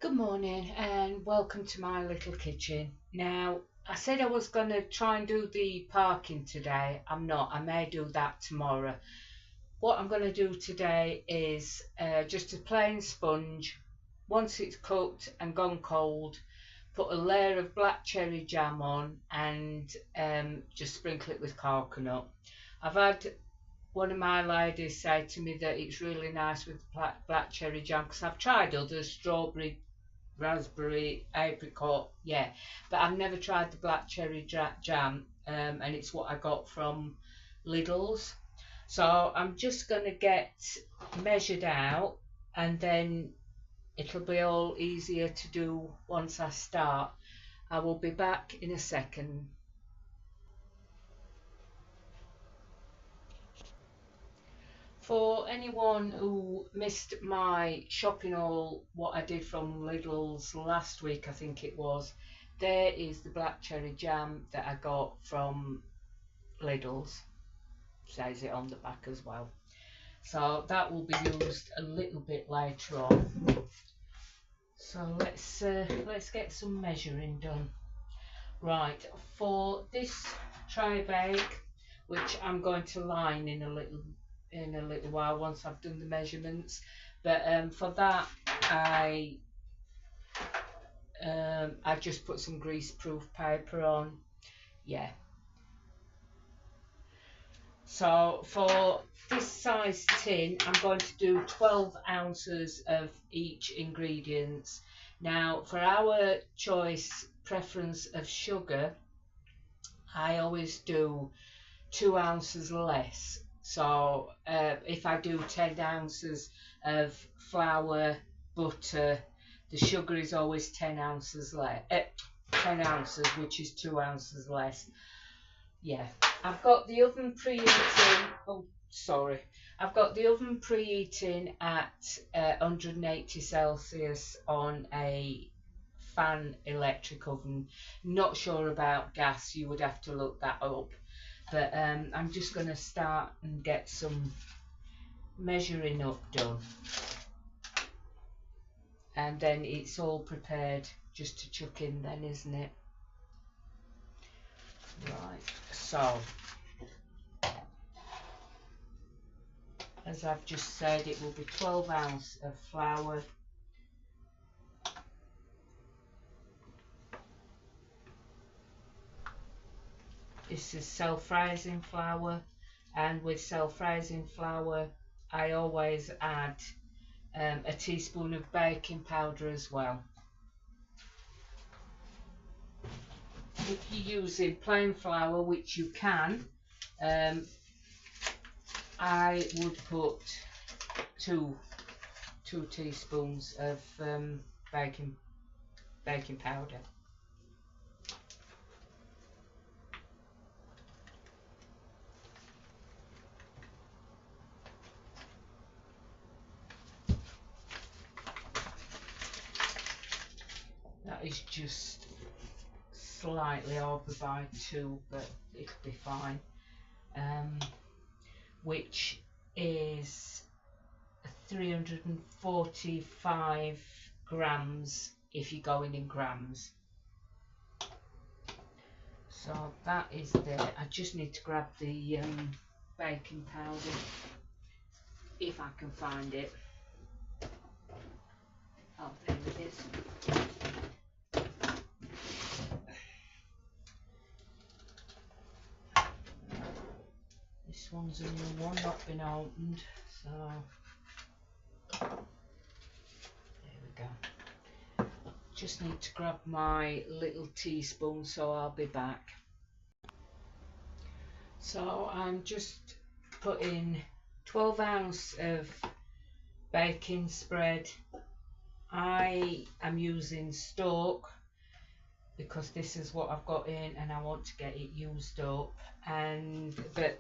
Good morning and welcome to my little kitchen. Now, I said I was going to try and do the parking today. I'm not. I may do that tomorrow. What I'm going to do today is just a plain sponge. Once it's cooked and gone cold, put a layer of black cherry jam on and just sprinkle it with coconut. I've had one of my ladies say to me that it's really nice with black cherry jam because I've tried others, strawberry, raspberry, apricot, yeah, but I've never tried the black cherry jam, and it's what I got from Lidl's. So I'm just going to get measured out, and then it'll be all easier to do once I start. I will be back in a second. For anyone who missed my shopping haul, what I did from Lidl's last week, I think it was, there is the black cherry jam that I got from Lidl's. Says it on the back as well. So that will be used a little bit later on. So let's get some measuring done. Right, for this tray bake, which I'm going to line in a little while once I've done the measurements. But for that, I just put some greaseproof paper on. Yeah. So for this size tin, I'm going to do 12 ounces of each ingredients. Now, for our choice preference of sugar, I always do 2 ounces less. So if I do 10 ounces of flour, butter, the sugar is always 10 ounces less. 10 ounces, which is 2 ounces less. Yeah, I've got the oven preheating. Oh, sorry. I've got the oven preheating at 180 Celsius on a fan electric oven. Not sure about gas. You would have to look that up. But I'm just going to start and get some measuring up done, and then it's all prepared just to chuck in then, isn't it? Right, so as I've just said, it will be 12 ounces of flour, this is self-rising flour, and with self-rising flour I always add a teaspoon of baking powder as well. If you're using plain flour, which you can, I would put two teaspoons of baking powder. That is just slightly over by 2, but it'll be fine. Which is 345 grams if you're going in grams. So that is there. I just need to grab the baking powder if I can find it. Oh, there it is. This one's a new one, not been opened, so there we go. Just need to grab my little teaspoon, so I'll be back. So I'm just putting 12 ounces of baking spread. I am using Stoke because this is what I've got in and I want to get it used up. But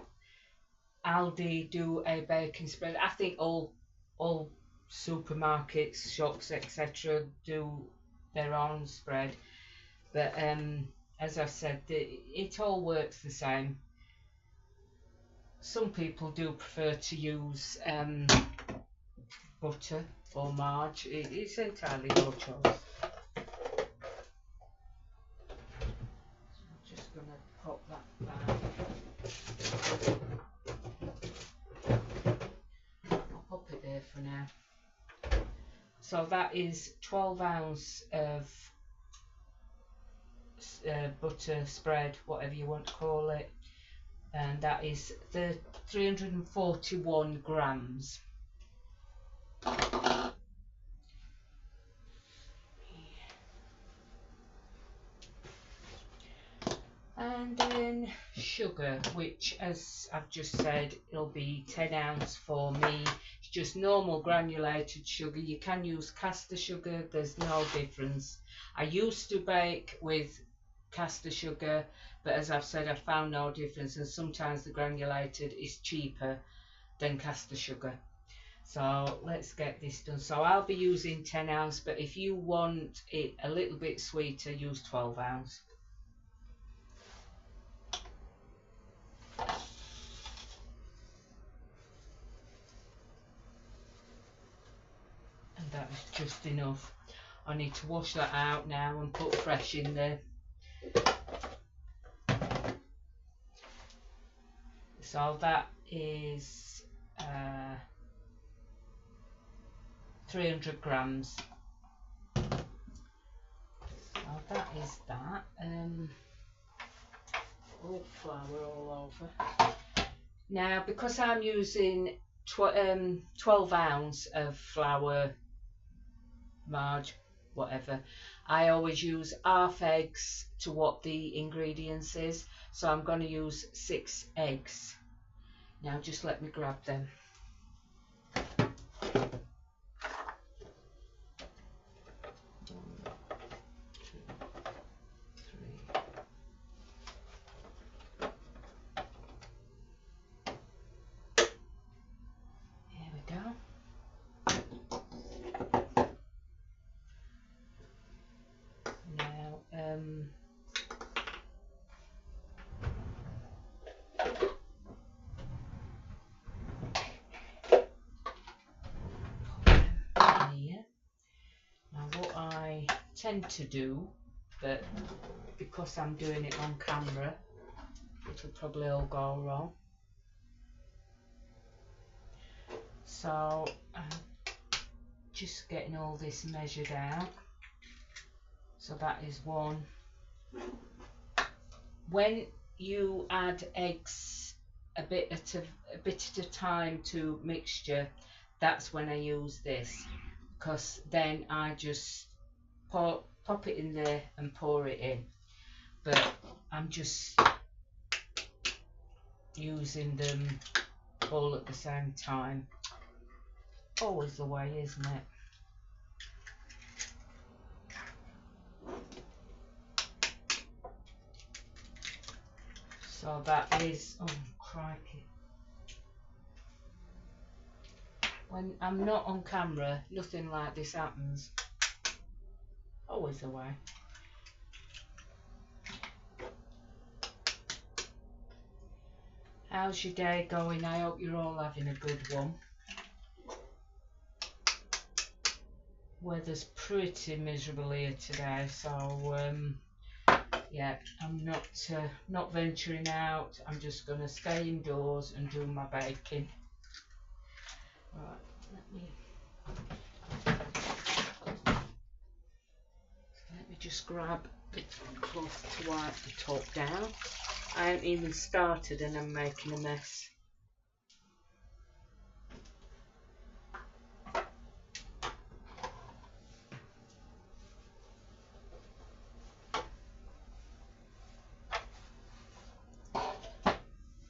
Aldi do a baking spread. I think all supermarkets, shops, etc. do their own spread. But as I said, it all works the same. Some people do prefer to use butter or marge. It's entirely your choice. So I'm just going to pop that back. I'll pop it there for now. So that is 12 ounce of butter spread, whatever you want to call it, and that is the 341 grams. And then sugar, which, as I've just said, it'll be 10 ounce for me. It's just normal granulated sugar. You can use caster sugar, there's no difference. I used to bake with caster sugar, but as I've said, I found no difference, and sometimes the granulated is cheaper than caster sugar. So let's get this done. So I'll be using 10 ounce, but if you want it a little bit sweeter, use 12 ounce. And that is just enough. I need to wash that out now and put fresh in there. So that is 300 grams. So that is that. All flour all over. Now, because I'm using 12 ounce of flour, marge, whatever, I always use half eggs to what the ingredients is. So I'm going to use 6 eggs. Now just let me grab them. Tend to do, but because I'm doing it on camera, it'll probably all go wrong. So I'm just getting all this measured out. So that is 1. When you add eggs a bit at a time to mixture, that's when I use this, because then I just pop it in there and pour it in. But I'm just using them all at the same time. Always the way, isn't it? So that is, oh crikey. When I'm not on camera, nothing like this happens. Always the way. How's your day going? I hope you're all having a good one. Weather's pretty miserable here today, so yeah, I'm not venturing out. I'm just going to stay indoors and do my baking. Right, let me just grab a cloth to wipe the top down. I haven't even started and I'm making a mess.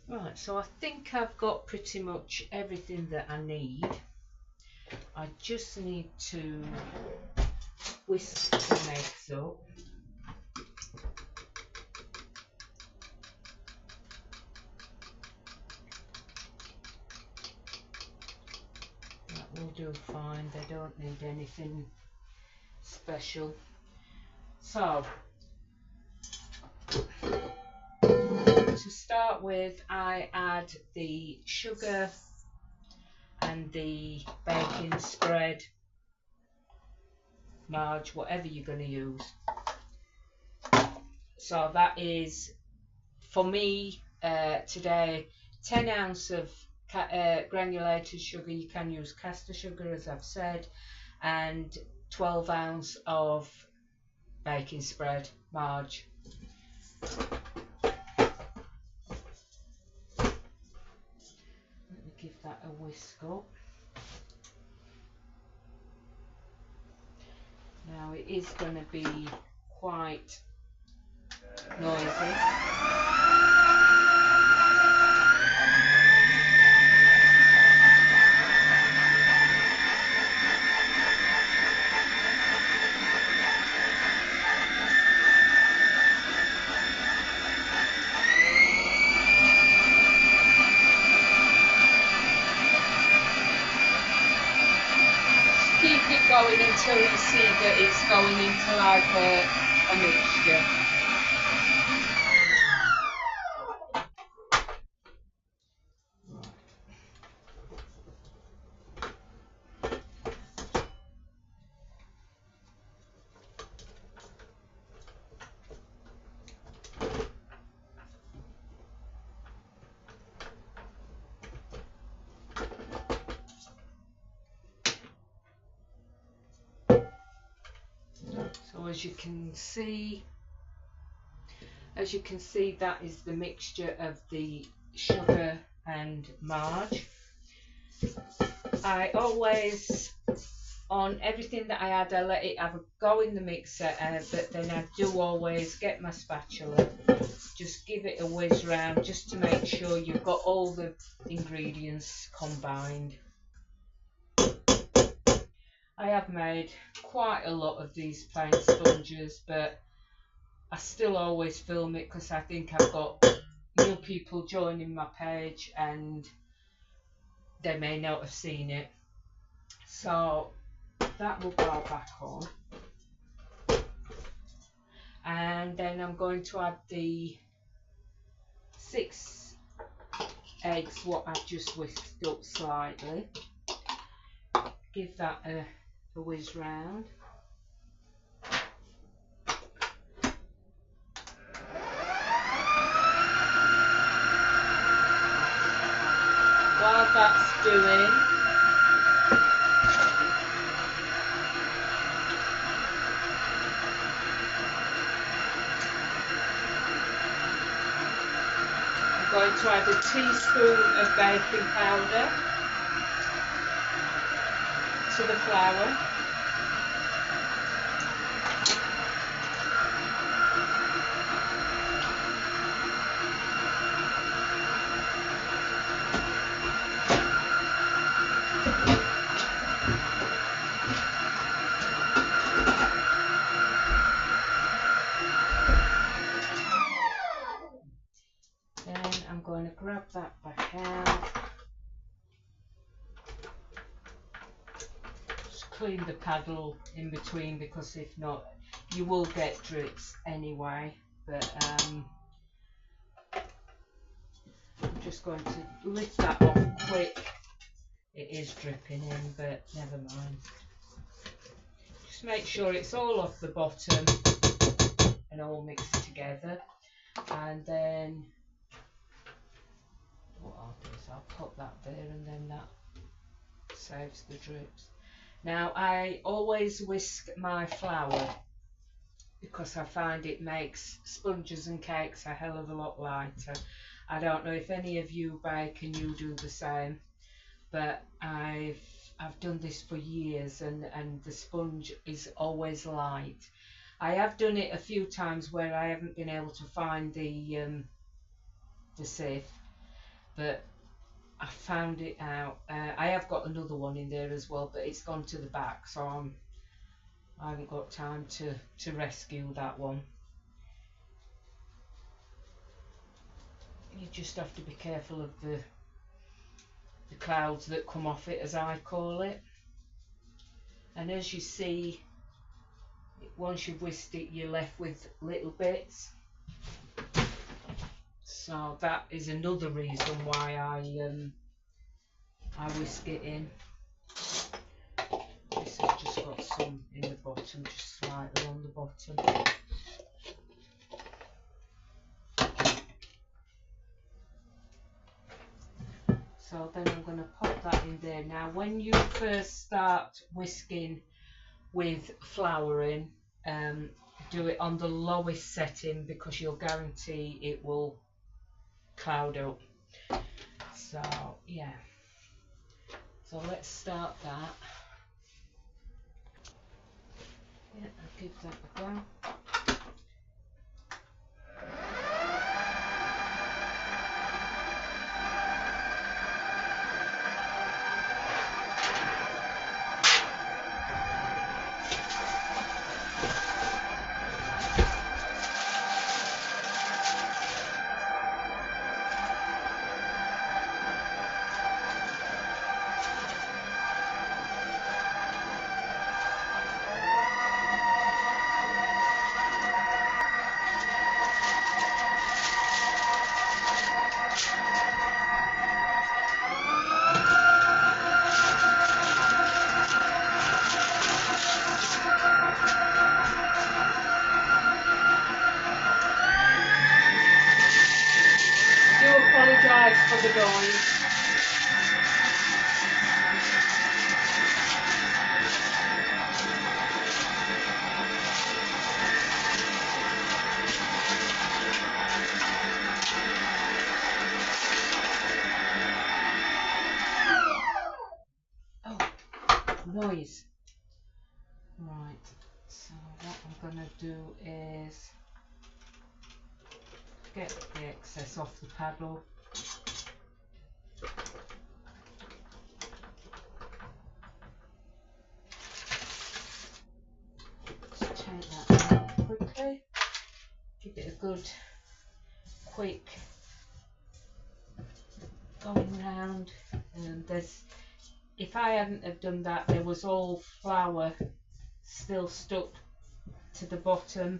Right, so I think I've got pretty much everything that I need. I just need to whisk the eggs up. That will do fine, they don't need anything special. So, to start with, I add the sugar and the baking spread, Marge, whatever you're going to use. So that is, for me, today, 10 ounce of granulated sugar. You can use caster sugar, as I've said, and 12 ounce of baking spread, Marge. Let me give that a whisk up. Now it is going to be quite noisy. Keep it going until you see that it's going into like a mixture. So as you can see, that is the mixture of the sugar and Marge. I always, on everything that I add, I let it have a go in the mixer, but then I do always get my spatula, just give it a whiz round just to make sure you've got all the ingredients combined. I have made quite a lot of these plain sponges, but I still always film it because I think I've got new people joining my page and they may not have seen it. So that will go back on, and then I'm going to add the 6 eggs what I've just whisked up slightly. Give that a whiz round. While that's doing, I'm going to add a teaspoon of baking powder to the flour. Then I'm going to grab that back out. Clean the paddle in between, because if not you will get drips anyway, but I'm just going to lift that off quick. It is dripping in, but never mind. Just make sure it's all off the bottom and all mixed together, and then what I'll do is I'll put that there, and then that saves the drips. Now I always whisk my flour because I find it makes sponges and cakes a hell of a lot lighter. I don't know if any of you bake and you do the same, but I've done this for years, and the sponge is always light. I have done it a few times where I haven't been able to find the sieve, but I found it out. I have got another one in there as well, but it's gone to the back, so I haven't got time to rescue that one. You just have to be careful of the clouds that come off it, as I call it. And as you see, once you've whisked it, you're left with little bits. So that is another reason why I whisk it in. This has just got some in the bottom, just slightly on the bottom. So then I'm going to pop that in there. Now when you first start whisking with flouring, do it on the lowest setting because you'll guarantee it will cloud up. So yeah, so let's start that. Yeah, I'll give that a go. For the noise. Oh, noise. Right, so what I'm going to do is get the excess off the paddle. Just take that out quickly. Give it a good, quick going round. And if I hadn't have done that, there was all flour still stuck to the bottom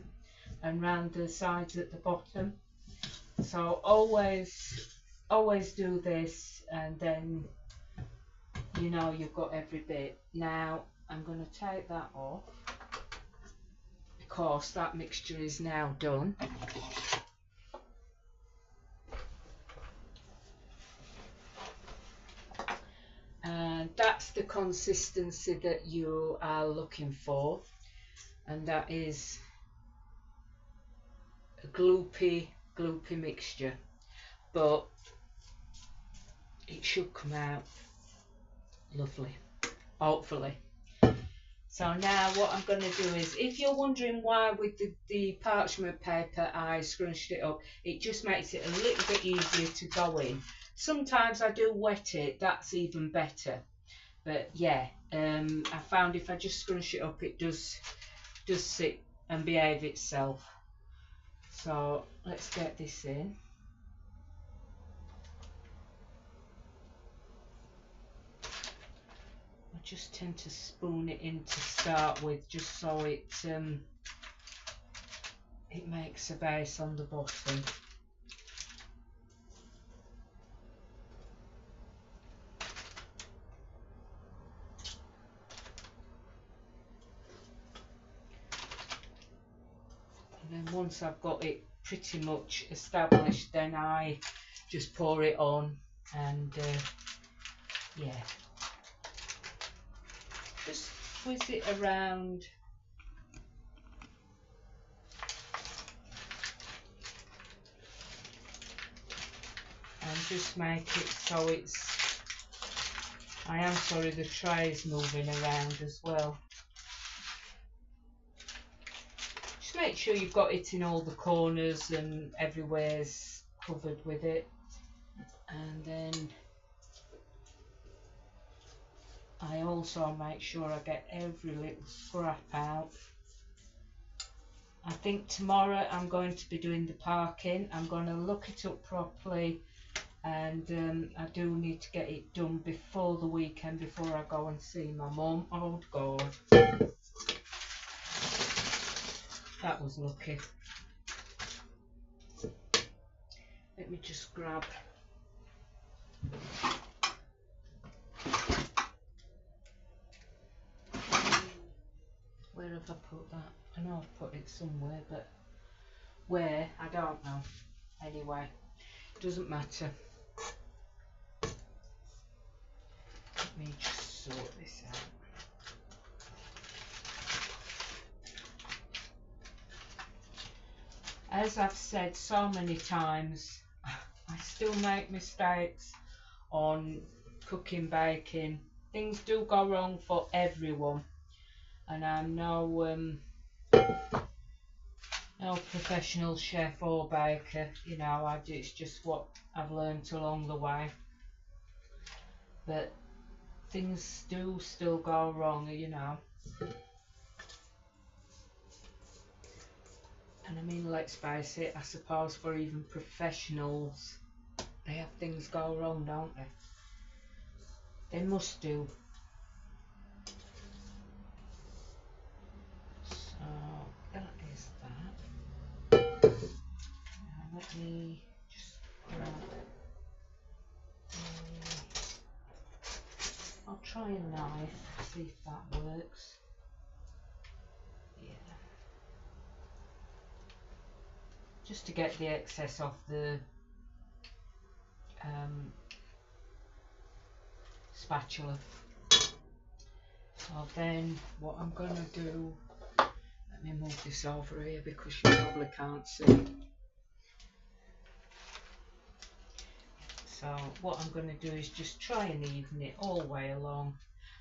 and round the sides at the bottom. So always do this, and then you know you've got every bit. Now I'm going to take that off because that mixture is now done. And that's the consistency that you are looking for, and that is a gloopy mixture, but it should come out lovely, hopefully. So now what I'm going to do is, if you're wondering why with the parchment paper I scrunched it up, it just makes it a little bit easier to go in. Sometimes I do wet it, that's even better. But yeah, I found if I just scrunch it up, it does sit and behave itself. So let's get this in. I just tend to spoon it in to start with, just so it makes a base on the bottom. And then once I've got it pretty much established, then I just pour it on, and yeah, just twist it around. And just make it so it's, I am sorry, the tray is moving around as well. Just make sure you've got it in all the corners and everywhere's covered with it. And then I also make sure I get every little scrap out. I think tomorrow I'm going to be doing the parking. I'm going to look it up properly, and I do need to get it done before the weekend, before I go and see my mum. Oh God, that was lucky. Let me just grab have I put that? I know I've put it somewhere, but where, I don't know. Anyway, doesn't matter. Let me just sort this out. As I've said so many times, I still make mistakes on cooking, baking. Things do go wrong for everyone, and I'm no professional chef or baker. You know, it's just what I've learnt along the way. But things do still go wrong, you know. And I mean, let's face it, I suppose for even professionals, they have things go wrong, don't they? They must do. So that is that. Now let me just grab. I'll try a knife, see if that works. Yeah. Just to get the excess off the spatula. So then what I'm going to do, let me move this over here because you probably can't see. So what I'm going to do is just try and even it all the way along.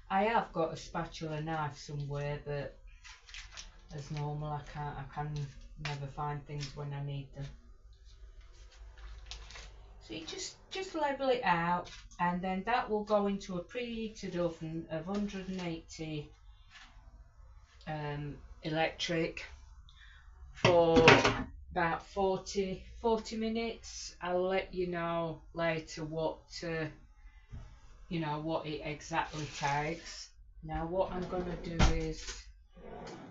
I have got a spatula knife somewhere, but as normal I can never find things when I need them. So you just level it out, and then that will go into a preheated oven of 180 electric for about 40 minutes. I'll let you know later what what it exactly takes. Now what I'm going to do is,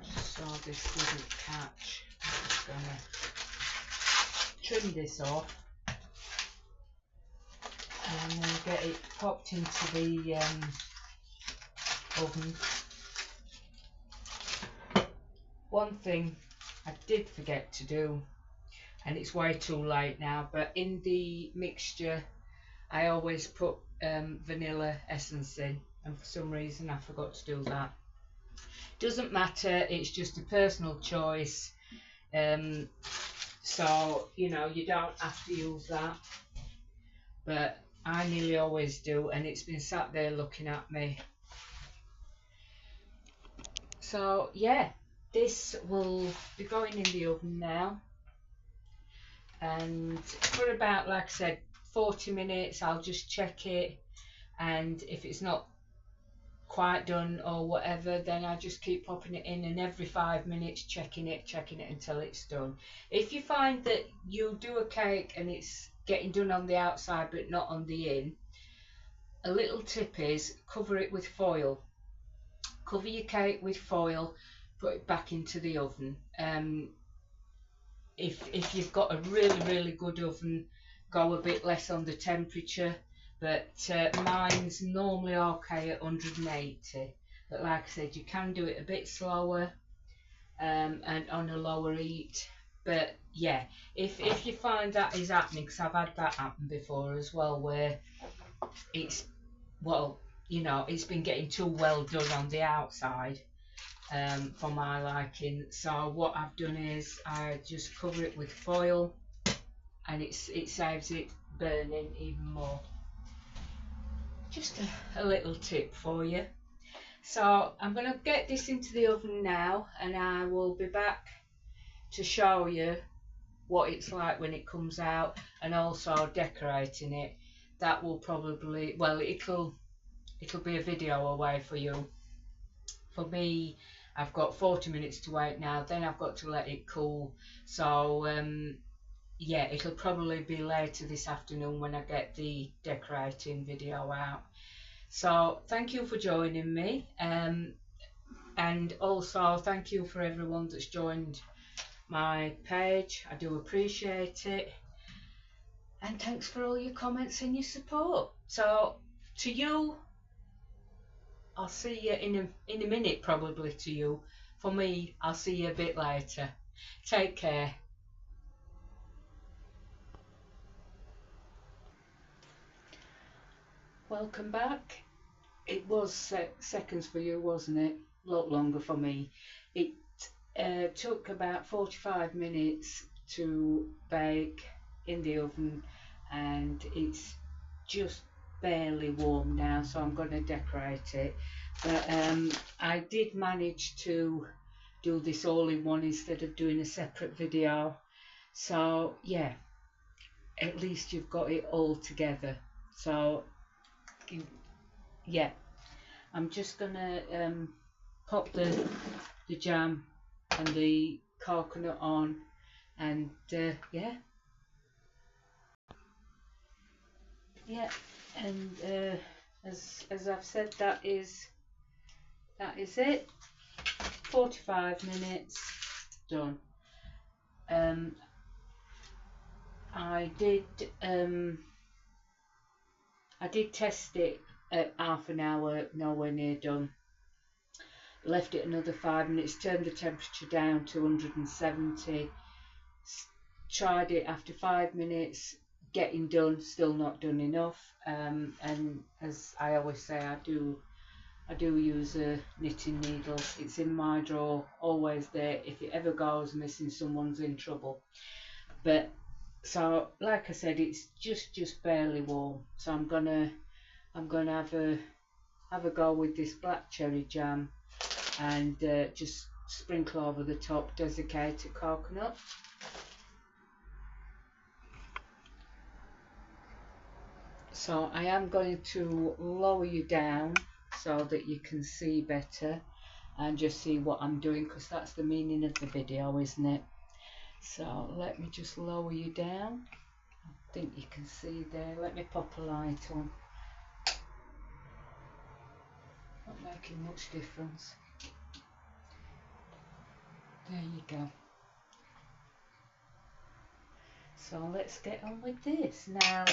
just so this doesn't catch, I'm just going to trim this off and then get it popped into the oven. One thing I did forget to do, and it's way too late now, but in the mixture I always put vanilla essence in, and for some reason I forgot to do that. Doesn't matter, it's just a personal choice, so you know, you don't have to use that, but I nearly always do, and it's been sat there looking at me. So yeah, this will be going in the oven now, and for about, like I said, 40 minutes. I'll just check it, and if it's not quite done or whatever, then I just keep popping it in, and every 5 minutes checking it until it's done. If you find that you do a cake and it's getting done on the outside but not on the in, a little tip is cover it with foil. Cover your cake with foil, put it back into the oven. If you've got a really good oven, go a bit less on the temperature, but mine's normally okay at 180, but like I said, you can do it a bit slower and on a lower heat. But yeah, if you find that is happening, because I've had that happen before as well, where it's, well, you know, it's been getting too well done on the outside for my liking. So what I've done is I just cover it with foil, and it saves it burning even more. Just a little tip for you. So I'm going to get this into the oven now, and I will be back to show you what it's like when it comes out, and also decorating it. That will probably, well, it'll be a video away for you. For me, I've got 40 minutes to wait now, then I've got to let it cool. So yeah, it'll probably be later this afternoon when I get the decorating video out. So thank you for joining me, and also thank you for everyone that's joined my page. I do appreciate it, and thanks for all your comments and your support. So to you, I'll see you in a minute, probably to you, for me, I'll see you a bit later. Take care. Welcome back. It was seconds for you, wasn't it? A lot longer for me. It took about 45 minutes to bake in the oven, and it's just barely warm now, so I'm going to decorate it. But I did manage to do this all in one instead of doing a separate video. So yeah, at least you've got it all together. So yeah, I'm just gonna pop the jam and the coconut on, and yeah, and as I've said, that is it. 45 minutes done. I did test it at half an hour, nowhere near done. Left it another 5 minutes, turned the temperature down to 170, tried it after 5 minutes, getting done, still not done enough. And as I always say, I do use a knitting needle. It's in my drawer, always there. If it ever goes missing, someone's in trouble. But so, like I said, it's just barely warm. So I'm gonna have a go with this black cherry jam, and just sprinkle over the top desiccated coconut. So I am going to lower you down so that you can see better and just see what I'm doing, because that's the meaning of the video, isn't it? So let me just lower you down. I think you can see there. Let me pop a light on. Not making much difference. There you go. So let's get on with this. Now,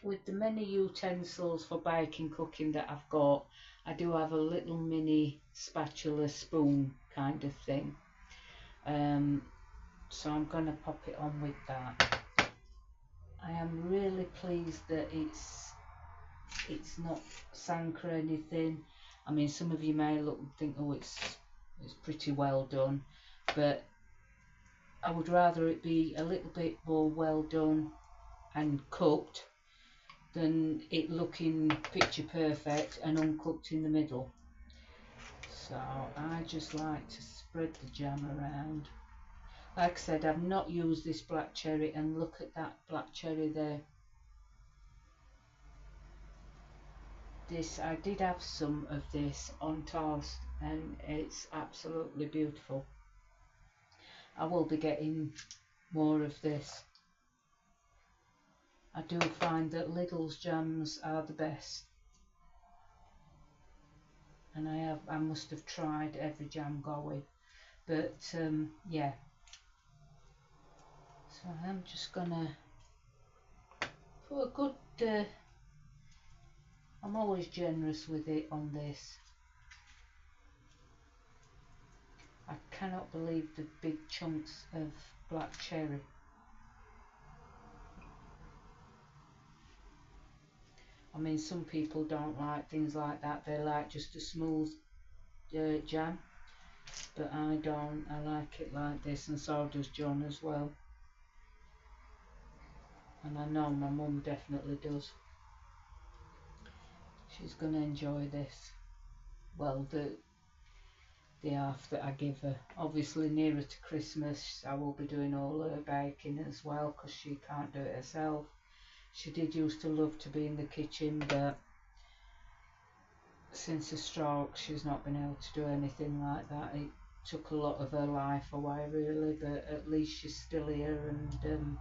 with the many utensils for baking cooking that I've got, I do have a little mini spatula spoon kind of thing. So I'm going to pop it on with that. I am really pleased that it's not sank or anything. I mean, some of you may look and think, oh, it's pretty well done, but I would rather it be a little bit more well done and cooked than it looking picture perfect and uncooked in the middle. So I just like to spread the jam around. Like I said, I've not used this black cherry, and look at that black cherry there. This, I did have some of this on toast, and it's absolutely beautiful. I will be getting more of this. I do find that Lidl's jams are the best, and I must have tried every jam going, but yeah. So I'm just gonna put a good. I'm always generous with it on this. I cannot believe the big chunks of black cherry. I mean, some people don't like things like that. They like just a smooth jam, but I don't. I like it like this, and so does John as well. And I know my mum definitely does. She's going to enjoy this. Well, the half that I give her. Obviously, nearer to Christmas, I will be doing all her baking as well, because she can't do it herself. She did used to love to be in the kitchen, but since the stroke, she's not been able to do anything like that. It took a lot of her life away, really, but at least she's still here, and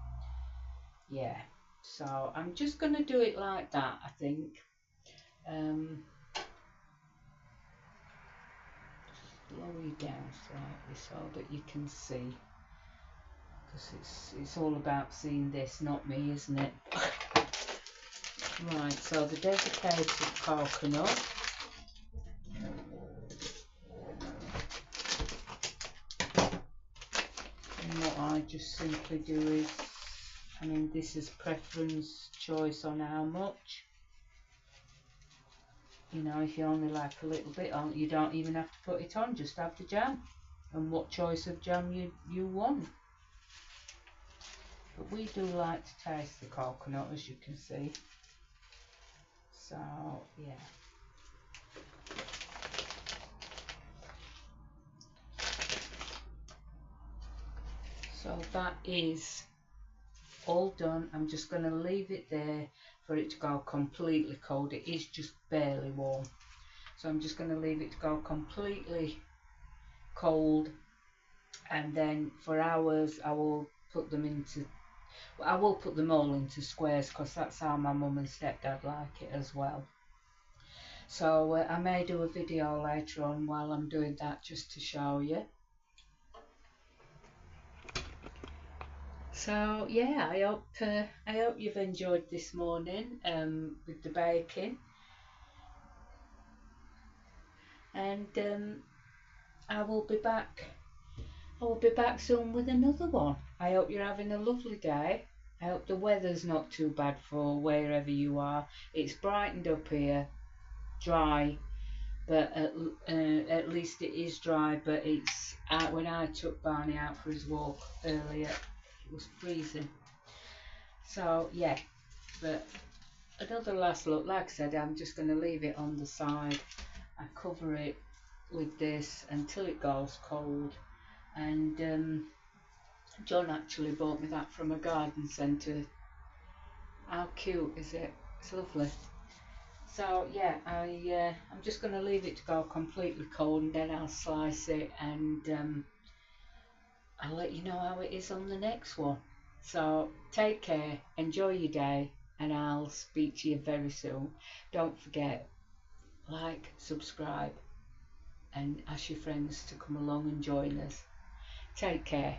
yeah. So I'm just going to do it like that, I think. Just lower you down slightly so that you can see, because it's all about seeing this, not me, isn't it? Right, so the desiccated coconut. I just simply do is, I mean, this is preference choice on how much. You know, if you only like a little bit on, you don't even have to put it on, just have the jam and what choice of jam you want. But we do like to taste the coconut, as you can see. So yeah. So that is all done. I'm just going to leave it there for it to go completely cold. It is just barely warm. So I'm just going to leave it to go completely cold, and then for hours I will put them into, I will put them all into squares, because that's how my mum and stepdad like it as well. So I may do a video later on while I'm doing that, just to show you. So yeah, I hope you've enjoyed this morning with the baking, and I will be back soon with another one. I hope you're having a lovely day. I hope the weather's not too bad for wherever you are. It's brightened up here, dry, but at least it is dry. But it's when I took Barney out for his walk earlier, it was freezing. So yeah, but another last look. Like I said, I'm just going to leave it on the side. I cover it with this until it goes cold. And John actually bought me that from a garden centre. How cute is it? It's lovely. So yeah, I'm just going to leave it to go completely cold, and then I'll slice it, and I'll let you know how it is on the next one. So take care, enjoy your day, and I'll speak to you very soon. Don't forget, like, subscribe, and ask your friends to come along and join us. Take care.